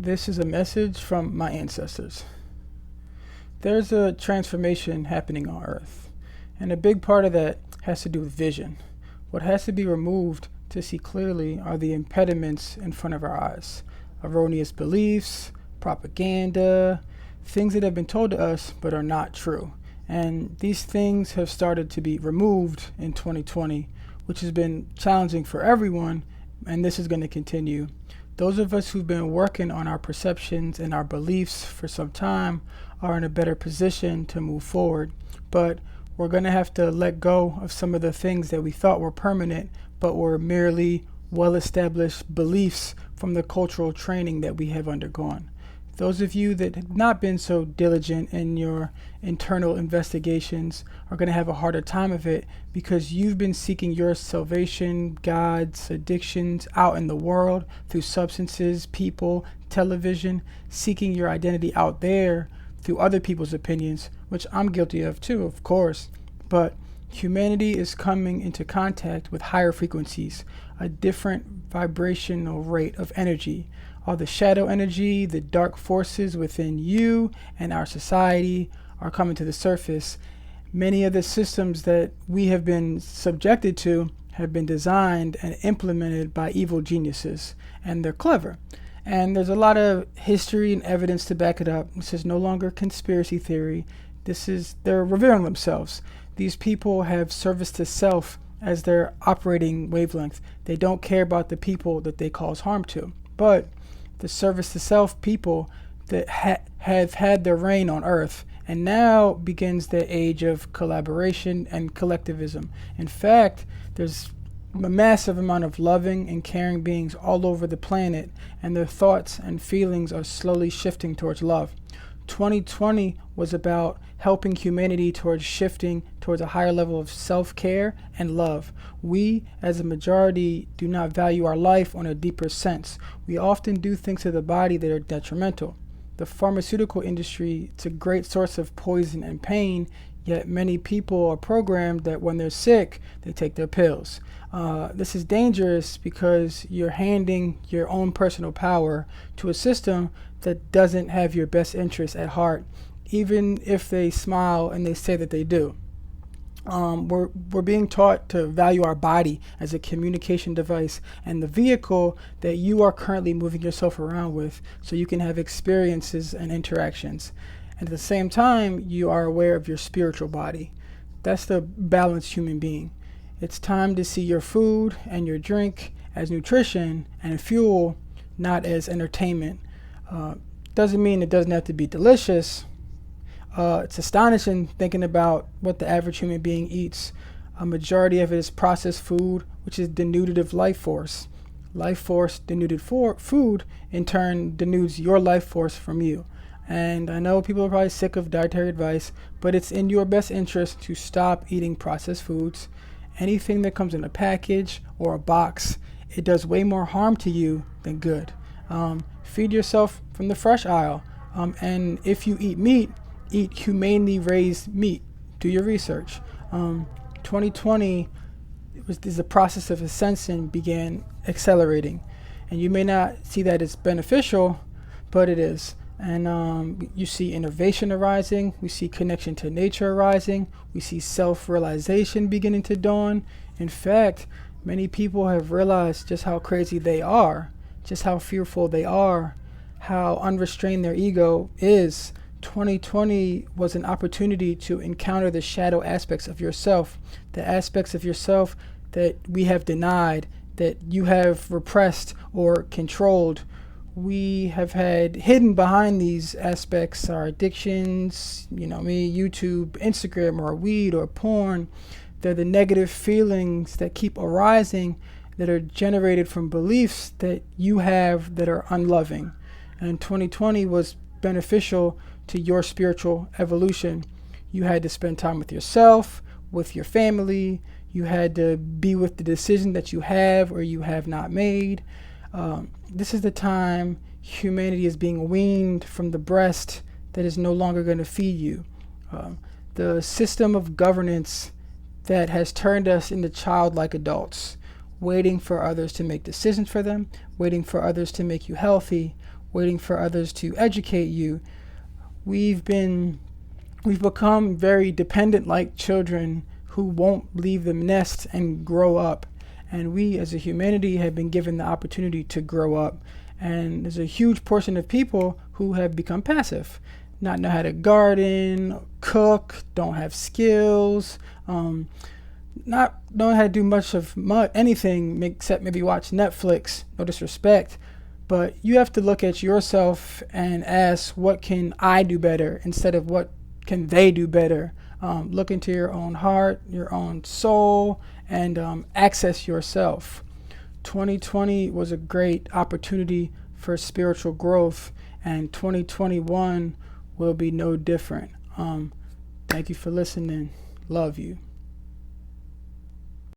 This is a message from my ancestors. There's a transformation happening on Earth, and a big part of that has to do with vision. What has to be removed to see clearly are the impediments in front of our eyes. Erroneous beliefs, propaganda, things that have been told to us but are not true. And these things have started to be removed in 2020, which has been challenging for everyone, and this is going to continue. Those of us who've been working on our perceptions and our beliefs for some time are in a better position to move forward. But we're going to have to let go of some of the things that we thought were permanent, but were merely well-established beliefs from the cultural training that we have undergone. Those of you that have not been so diligent in your internal investigations are going to have a harder time of it because you've been seeking your salvation, God's addictions out in the world through substances, people, television, seeking your identity out there through other people's opinions, which I'm guilty of too, of course. But humanity is coming into contact with higher frequencies, a different vibrational rate of energy. All the shadow energy, the dark forces within you and our society are coming to the surface. Many of the systems that we have been subjected to have been designed and implemented by evil geniuses, and they're clever. And there's a lot of history and evidence to back it up. This is no longer conspiracy theory. They're revealing themselves. These people have service to self as their operating wavelength. They don't care about the people that they cause harm to. But the service to self people that have had their reign on Earth, and now begins the age of collaboration and collectivism. In fact, there's a massive amount of loving and caring beings all over the planet, and their thoughts and feelings are slowly shifting towards love. 2020 was about helping humanity towards shifting towards a higher level of self-care and love. We, as a majority, do not value our life on a deeper sense. We often do things to the body that are detrimental. The pharmaceutical industry is a great source of poison and pain, yet many people are programmed that when they're sick, they take their pills. This is dangerous because you're handing your own personal power to a system that doesn't have your best interests at heart, even if they smile and they say that they do. We're being taught to value our body as a communication device and the vehicle that you are currently moving yourself around with so you can have experiences and interactions. And at the same time, you are aware of your spiritual body. That's the balanced human being. It's time to see your food and your drink as nutrition and fuel, not as entertainment. Doesn't mean it doesn't have to be delicious. It's astonishing thinking about what the average human being eats. A majority of it is processed food, which is denuded of life force. Life force denuded for food, in turn, denudes your life force from you. And I know people are probably sick of dietary advice, but it's in your best interest to stop eating processed foods. Anything that comes in a package or a box, it does way more harm to you than good. Feed yourself from the fresh aisle. And if you eat meat, eat humanely raised meat. Do your research. 2020 is the process of ascension began accelerating. And you may not see that it's beneficial, but it is. And you see innovation arising. We see connection to nature arising. We see self-realization beginning to dawn. In fact, many people have realized just how crazy they are, just how fearful they are, how unrestrained their ego is. 2020 was an opportunity to encounter the shadow aspects of yourself, the aspects of yourself that we have denied, that you have repressed or controlled. We have had hidden behind these aspects our addictions, YouTube, Instagram, or weed, or porn. They're the negative feelings that keep arising that are generated from beliefs that you have that are unloving. And 2020 was beneficial to your spiritual evolution. You had to spend time with yourself, with your family. You had to be with the decision that you have or you have not made. This is the time humanity is being weaned from the breast that is no longer going to feed you. The system of governance that has turned us into childlike adults, waiting for others to make decisions for them, waiting for others to make you healthy, waiting for others to educate you. We've become very dependent like children who won't leave the nest and grow up. And we as a humanity have been given the opportunity to grow up. And there's a huge portion of people who have become passive, not know how to garden, cook, don't have skills, not knowing how to do much of anything except maybe watch Netflix. No disrespect, but you have to look at yourself and ask, what can I do better instead of what can they do better? Look into your own heart, your own soul, and access yourself. 2020 was a great opportunity for spiritual growth, and 2021 will be no different. Thank you for listening. Love you.